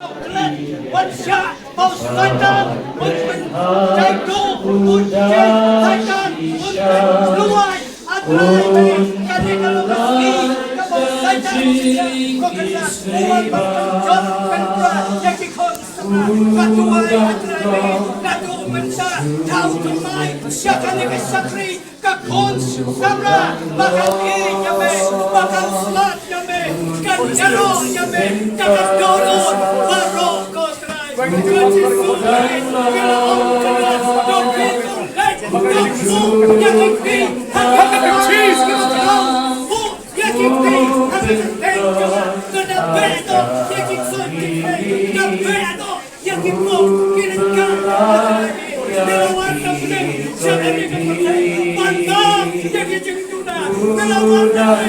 One shot, most London, Muslim, Jago, Muslim, Titan, Muslim, Luai, Adlai, Kadikal Meski, Kabos Titan, Kokalas, Uwan Bakal, Penra, Yakikon, Katuai, Adlai, Natu Mensa, Tau Tumai, Syakalik Sakri, Kakon, Samra, Bakal Ki, Yame, Bakal Slat, Yame, Kanjaro, Yame, Kakas Doron, Baro, Kotrai, Kajis Kutrai, Kila Omkaras, Dokri, Doksu, Yakikri, Hakaka Cheese, Fu, Yakikri, Hakaka Kanabedo, Yakikson, Nabedo, Yakimo, Kinakan, Nilawan Nabi, Syakani Kakutai, Pandam, Yakijuna, Nilawan Nabi,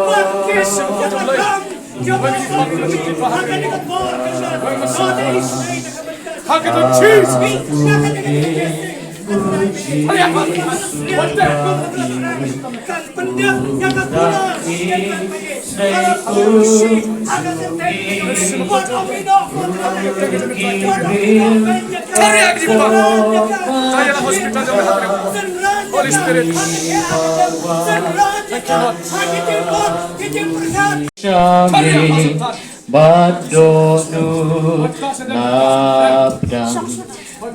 Pakis, Yakakam, Hug the cheese! Hurry up! What's that? Holy Spirit! Shami badonu napdam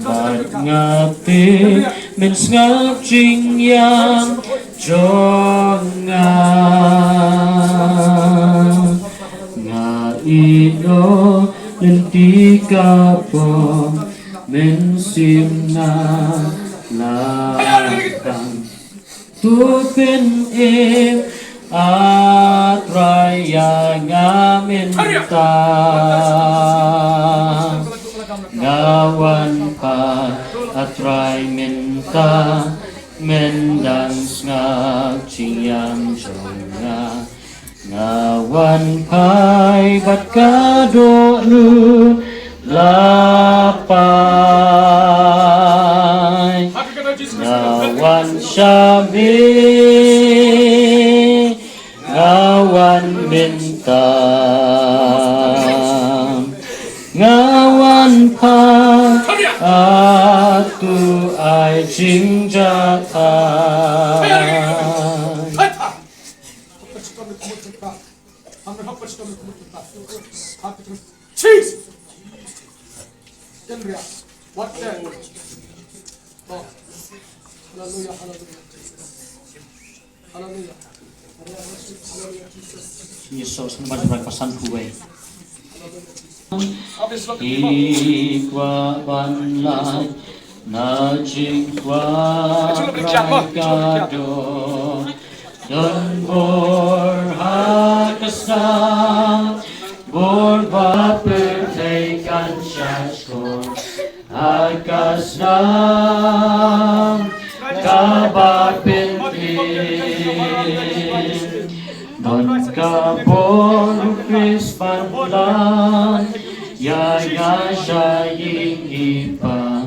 bad ngapi min ngap jing yang jonga nga ino lenti kapom min simna lapang tupin at raya ngaminta ngawan pa at ray minta mendang ngag chiyang jonga ngawan pa'y bat kado lu lapay ngawan syabi ngawan bintang ngawan pa atu ay jingjatan Cheese! What the? Hallelujah, hallelujah. Hallelujah. Yesus naman berpasan huway Habis waktu ikwa banlay na jingkwa rakado don bor hakasam bor bapertekan syashkor hakasam kabar pintin don kabor Chris Panlan ya ya syaying ipa